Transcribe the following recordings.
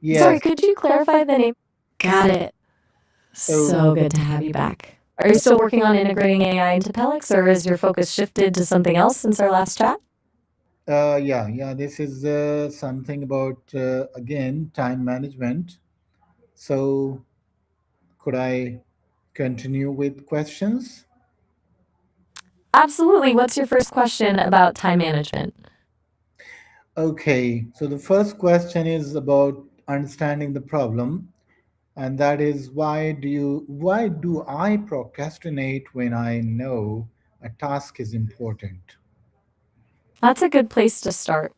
Sorry, Yes. could you clarify the name? Got it. Oh, So good to have you back. Are you still working on integrating AI into Pelix, or has your focus shifted to something else since our last chat? yeah. This is something about, again, time management. So, could I continue with questions? Absolutely. What's your first question about time management? Okay. So, the first question is about understanding the problem. And that is, why do I procrastinate when I know a task is important? That's a good place to start.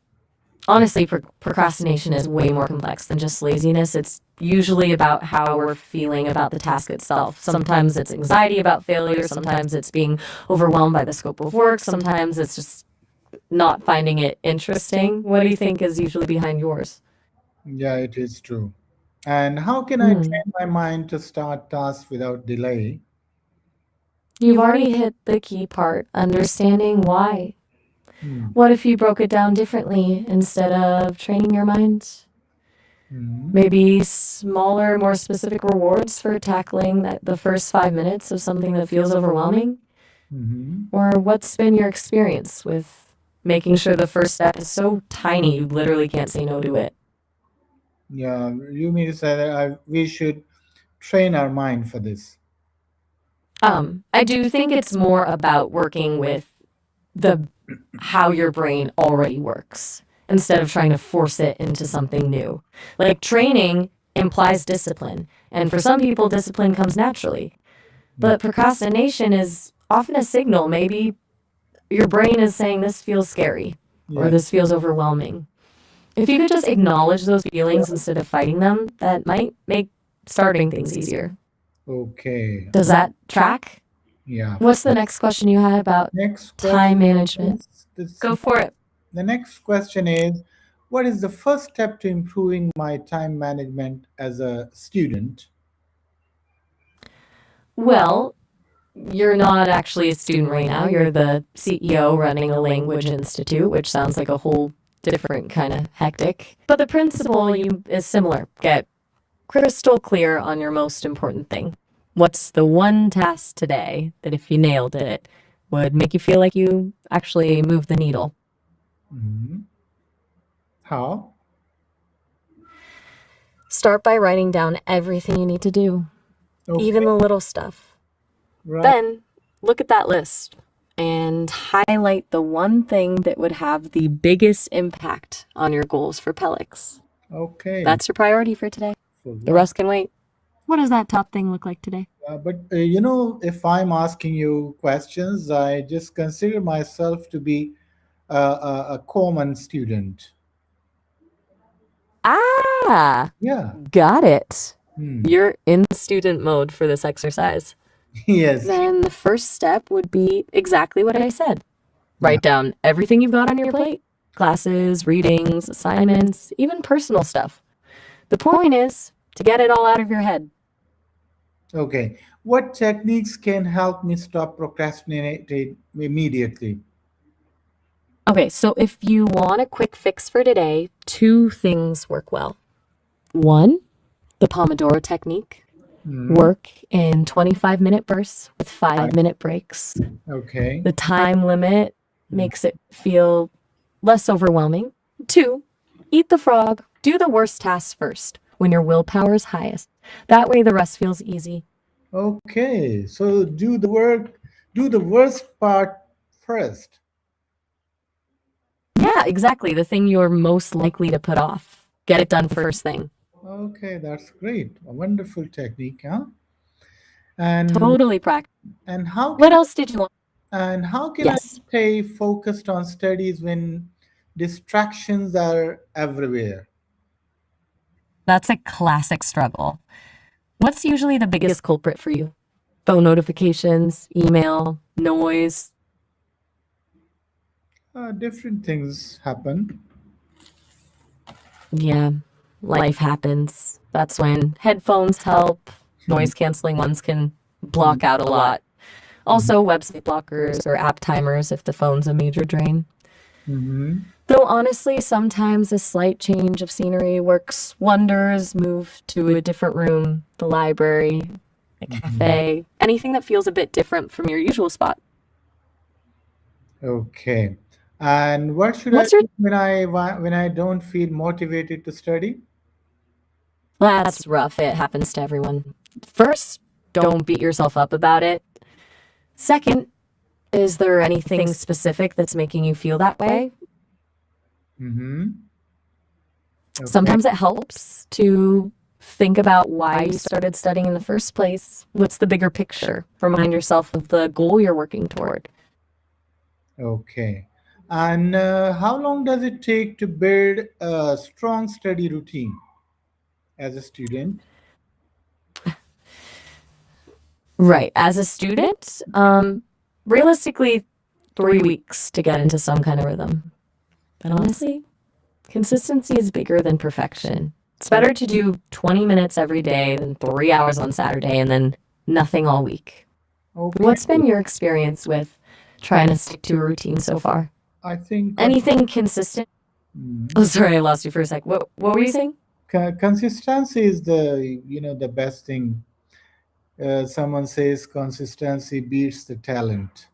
Honestly, procrastination is way more complex than just laziness. It's usually about how we're feeling about the task itself. Sometimes it's anxiety about failure, sometimes it's being overwhelmed by the scope of work, sometimes it's just not finding it interesting. What do you think is usually behind yours? Yeah, it is true. And how can I Hmm. train my mind to start tasks without delay? You've already hit the key part, understanding why. Hmm. What if you broke it down differently instead of training your mind? Hmm. Maybe smaller, more specific rewards for tackling the first 5 minutes of something that feels overwhelming? Hmm. Or what's been your experience with making sure the first step is so tiny you literally can't say no to it? Yeah, you mean to say that we should train our mind for this? I do think it's more about working with the how your brain already works instead of trying to force it into something new. Like training implies discipline, and for some people discipline comes naturally. But procrastination is often a signal. Maybe your brain is saying this feels scary or Yeah. this feels overwhelming. If you could just acknowledge those feelings instead of fighting them, that might make starting things easier. Okay. Does that track? Yeah. What's the next question you had about Next time question management? is this, Go for it. the next question is, what is the first step to improving my time management as a student? Well, you're not actually a student right now. You're the CEO running a language institute, which sounds like a whole different kind of hectic. But the principle is similar. Get crystal clear on your most important thing. What's the one task today that if you nailed it would make you feel like you actually moved the needle? Mhm. How? Start by writing down everything you need to do, even Okay. the little stuff. Right. Then look at that list and highlight the one thing that would have the biggest impact on your goals for Pelix. Okay. That's your priority for today. For The one. rest can wait. What does that top thing look like today? But if I'm asking you questions, I just consider myself to be a common student. Ah, Yeah. got it. Hmm. You're in student mode for this exercise. Yes. Then the first step would be exactly what I said. Yeah. Write down everything you've got on your plate: classes, readings, assignments, even personal stuff. The point is to get it all out of your head. Okay. What techniques can help me stop procrastinating immediately? Okay, so if you want a quick fix for today, two things work well. One, the Pomodoro technique. Hmm. Work in 25-minute bursts with Right. 5-minute breaks. Okay. The time limit makes it feel less overwhelming. Two, eat the frog. Do the worst tasks first when your willpower is highest. That way the rest feels easy. Okay. So do the worst part first. Yeah, exactly. The thing you're most likely to put off. Get it done first thing. Okay, that's great. A wonderful technique, huh? And Totally practical. and how What can else did you want? I Yes. stay focused on studies when distractions are everywhere? That's a classic struggle. What's usually the biggest culprit for you? Phone notifications, email, noise? Different things happen. Yeah, life happens. That's when headphones help. Hmm. Noise canceling ones can Hmm. block out a lot. Hmm. Also, website blockers or app timers if the phone's a major drain. Mm-hmm. Though honestly, sometimes a slight change of scenery works wonders. Move to a different room, the library, a Mm-hmm. cafe, anything that feels a bit different from your usual spot. Okay. And what should I What's your do when I don't feel motivated to study? That's rough. It happens to everyone. First, don't beat yourself up about it. Second, is there anything specific that's making you feel that way? Mm-hmm. Okay. Sometimes it helps to think about why you started studying in the first place. What's the bigger picture? Remind yourself of the goal you're working toward. Okay. And how long does it take to build a strong study routine as a student? Right. As a student, realistically, 3 weeks to get into some kind of rhythm. But honestly, consistency is bigger than perfection. It's better to do 20 minutes every day than 3 hours on Saturday and then nothing all week. Okay. What's been your experience with trying to stick to a routine so far? I think Anything consistent? mm, Oh, sorry, I lost you for a sec. What were you saying? consistency is the best thing. Someone says consistency beats the talent.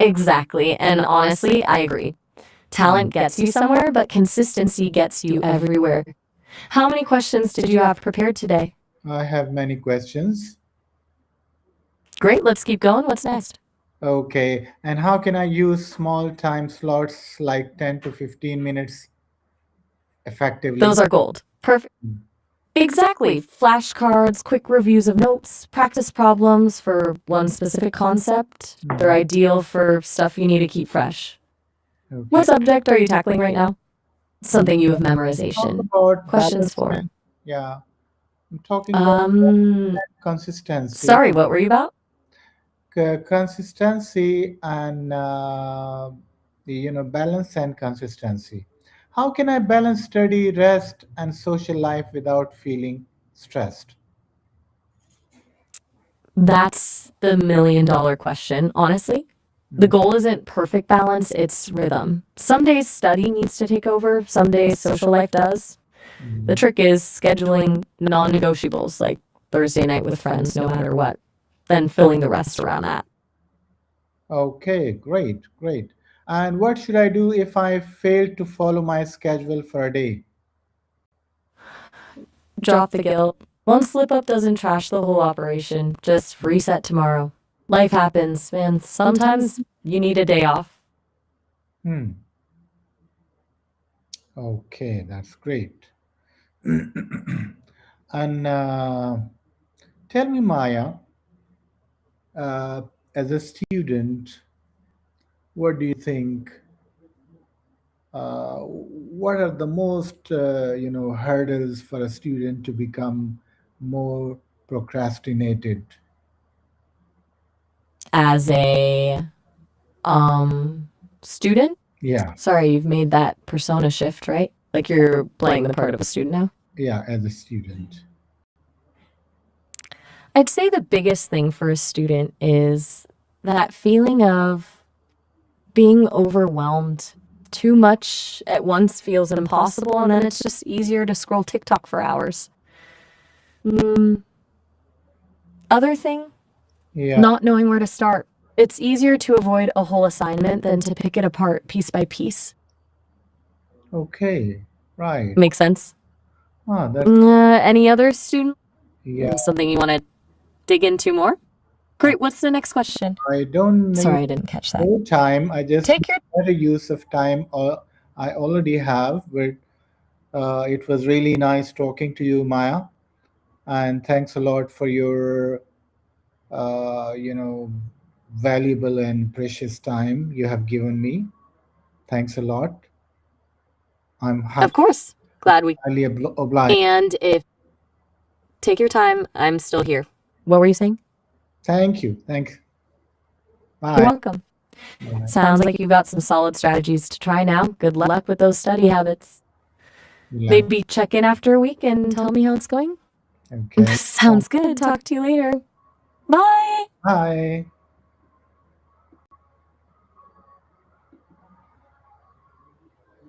Exactly. And honestly, I agree. Mm. Talent gets you somewhere, but consistency gets you everywhere. How many questions did you have prepared today? I have many questions. Great, let's keep going. What's next? Okay. And how can I use small time slots like 10 to 15 minutes effectively? Those are gold. Perfect. Exactly. Flashcards, quick reviews of notes, practice problems for one specific concept. They're Mhm. ideal for stuff you need to keep fresh. Okay. What subject are you tackling right now? Something you have Talk memorization. about Questions balance for. and yeah, I'm talking about Um, consistency. Sorry, what were you about? Consistency and balance and consistency. How can I balance study, rest, and social life without feeling stressed? That's the $1 million question, honestly. The Mm. goal isn't perfect balance, it's rhythm. Some days study needs to take over, some days social life does. The Mm. trick is scheduling non negotiables like Thursday night with friends, no matter what, then filling the rest around that. Okay, great, great. And what should I do if I fail to follow my schedule for a day? Drop the guilt. One slip up doesn't trash the whole operation, just reset tomorrow. Life happens, and sometimes you need a day off. Hmm. Okay, that's great. And tell me, Maya, uh, as a student, what do you think? What are the most hurdles for a student to become more procrastinated? As a student, Yeah, sorry, you've made that persona shift, right? Like you're playing the part of a student now. yeah, as a student. I'd say the biggest thing for a student is that feeling of being overwhelmed. Too much at once feels impossible, and then it's just easier to scroll TikTok for hours. Mm, Other thing, Yeah. not knowing where to start. It's easier to avoid a whole assignment than to pick it apart piece by piece. Okay. Right. Makes sense? That's Any other student? yeah. Something you want to dig into more? I Great. What's the next question? I don't need Sorry, I didn't catch that. more time. I just Take your better use of time. I already have, but it was really nice talking to you, Maya. And thanks a lot for your uh, you know, valuable and precious time you have given me. Thanks a lot. I'm Of course. Glad we. highly obliged. And if take your time, I'm still here. What were you saying? Thank you. Thanks. You're Bye. welcome. Bye. Sounds like you've got some solid strategies to try now. Good luck with those study habits. Relax. Maybe check in after a week and tell me how it's going. Okay. Sounds good. Talk to you later. Bye. Bye.